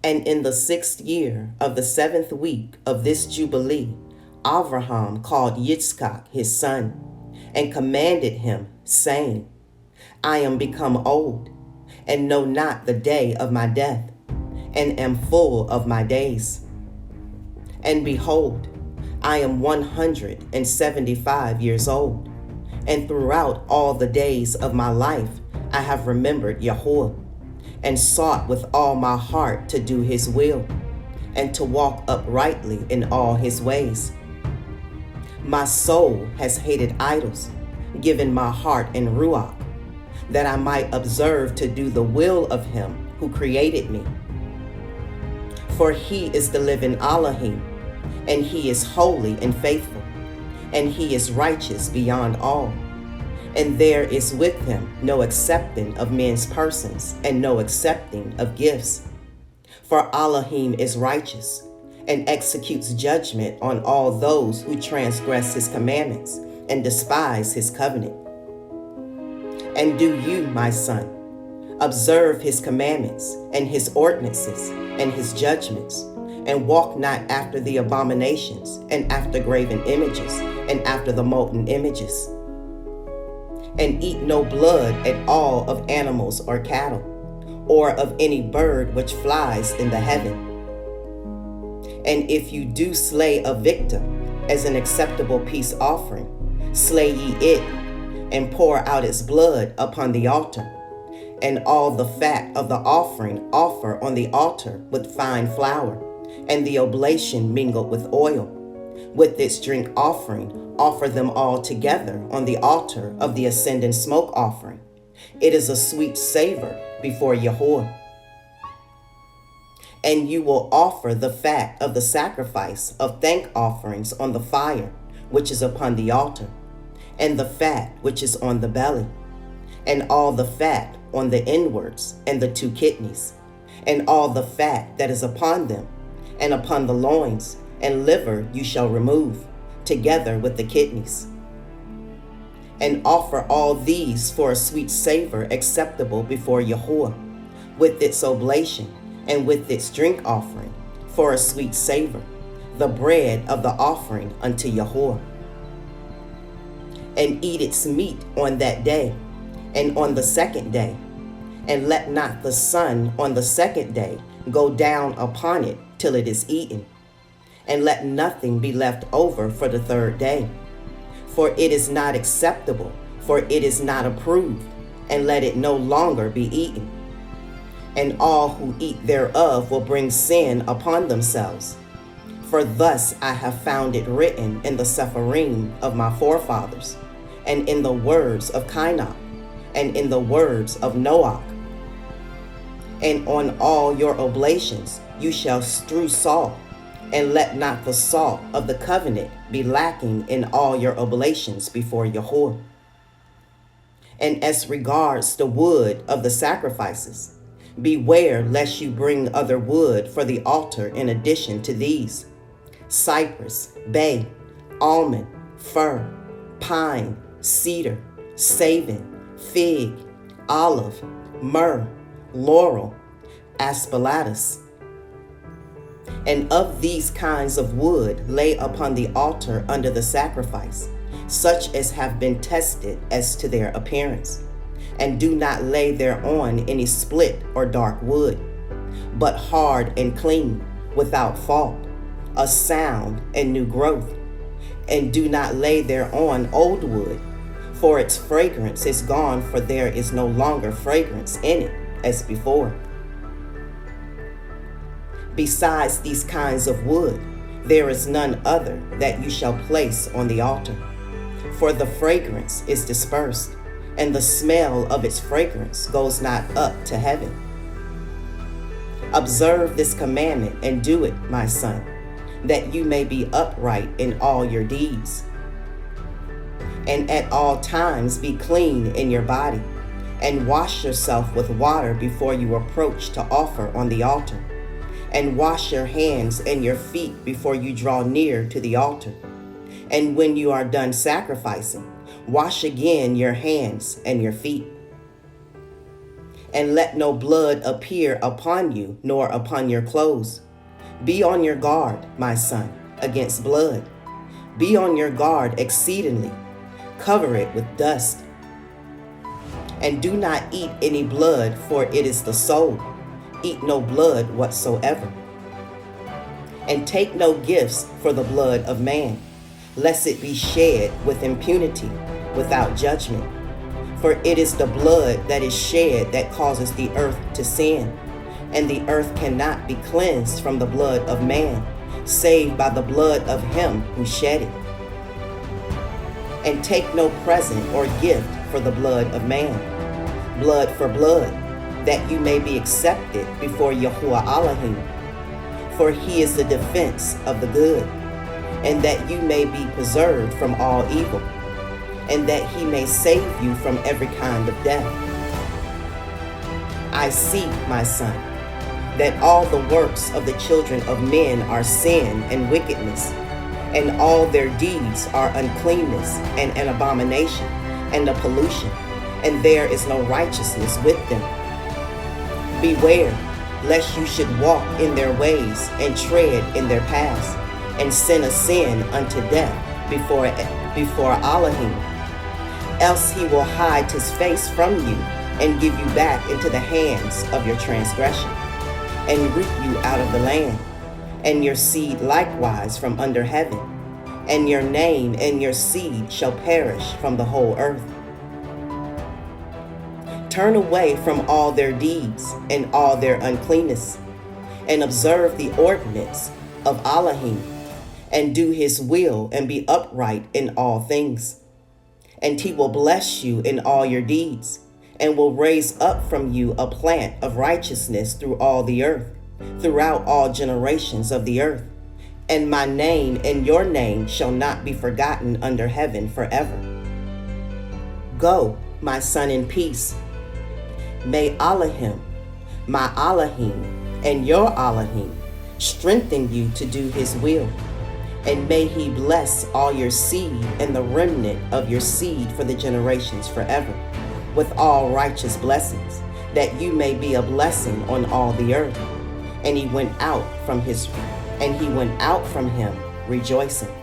And in the 6th year of the 7th week of this Jubilee, Abraham called Yitzchak his son, and commanded him, saying, I am become old, and know not the day of my death, and am full of my days. And behold, I am 175 years old, and throughout all the days of my life I have remembered Yahuwah, and sought with all my heart to do his will, and to walk uprightly in all his ways. My soul has hated idols, given my heart in Ruach, that I might observe to do the will of him who created me. For he is the living Elohim, and he is holy and faithful, and he is righteous beyond all. And there is with him no accepting of men's persons, and no accepting of gifts. For Elohim is righteous, and executes judgment on all those who transgress his commandments and despise his covenant. And do you, my son, observe his commandments and his ordinances and his judgments, and walk not after the abominations, and after graven images, and after the molten images. And eat no blood at all of animals or cattle, or of any bird which flies in the heaven. And if you do slay a victim as an acceptable peace offering, slay ye it, and pour out its blood upon the altar. And all the fat of the offering offer on the altar with fine flour, and the oblation mingled with oil. With its drink offering offer them all together on the altar of the ascending smoke offering. It is a sweet savor before Yahuwah. And you will offer the fat of the sacrifice of thank offerings on the fire, which is upon the altar, and the fat which is on the belly, and all the fat on the inwards, and the 2 kidneys, and all the fat that is upon them, and upon the loins, and liver you shall remove, together with the kidneys. And offer all these for a sweet savor acceptable before Yahuwah, with its oblation, and with its drink offering, for a sweet savor, the bread of the offering unto Yahuwah. And eat its meat on that day, and on the 2nd day, and let not the sun on the 2nd day go down upon it till it is eaten, and let nothing be left over for the 3rd day. For it is not acceptable, for it is not approved, and let it no longer be eaten. And all who eat thereof will bring sin upon themselves. For thus I have found it written in the CEPHER of my forefathers, and in the words of Cainach, and in the words of Noach. And on all your oblations you shall strew salt, and let not the salt of the covenant be lacking in all your oblations before Yahuwah. And as regards the wood of the sacrifices, beware lest you bring other wood for the altar in addition to these: cypress, bay, almond, fir, pine, cedar, savin, fig, olive, myrrh, laurel, aspalatus. And of these kinds of wood lay upon the altar under the sacrifice, such as have been tested as to their appearance. And do not lay thereon any split or dark wood, but hard and clean, without fault, a sound and new growth. And do not lay thereon old wood, for its fragrance is gone, for there is no longer fragrance in it as before. Besides these kinds of wood, there is none other that you shall place on the altar, for the fragrance is dispersed, and the smell of its fragrance goes not up to heaven. Observe this commandment and do it, my son, that you may be upright in all your deeds. And at all times be clean in your body, and wash yourself with water before you approach to offer on the altar. And wash your hands and your feet before you draw near to the altar. And when you are done sacrificing, wash again your hands and your feet. and let no blood appear upon you, nor upon your clothes. Be on your guard, my son, against blood. Be on your guard exceedingly. Cover it with dust. And do not eat any blood, for it is the soul. Eat no blood whatsoever. And take no gifts for the blood of man, lest it be shed with impunity, without judgment. For it is the blood that is shed that causes the earth to sin, and the earth cannot be cleansed from the blood of man, save by the blood of him who shed it. And take no present or gift for the blood of man, blood for blood, that you may be accepted before YOVHELIYM. For he is the defense of the good, and that you may be preserved from all evil, and that he may save you from every kind of death. I see, my son, that all the works of the children of men are sin and wickedness, and all their deeds are uncleanness and an abomination and a pollution, and there is no righteousness with them. Beware, lest you should walk in their ways and tread in their paths, and sin a sin unto death before Elohim. Else he will hide his face from you and give you back into the hands of your transgression, and root you out of the land, and your seed likewise from under heaven, and your name and your seed shall perish from the whole earth. Turn away from all their deeds and all their uncleanness, and observe the ordinance of Elohim, and do his will, and be upright in all things. And he will bless you in all your deeds, and will raise up from you a plant of righteousness through all the earth, throughout all generations of the earth. And my name and your name shall not be forgotten under heaven forever. Go, my son, in peace. May Elohim, my Elohim, and your Elohim strengthen you to do his will. And may he bless all your seed and the remnant of your seed for the generations forever, with all righteous blessings, that you may be a blessing on all the earth. And he went out from him rejoicing.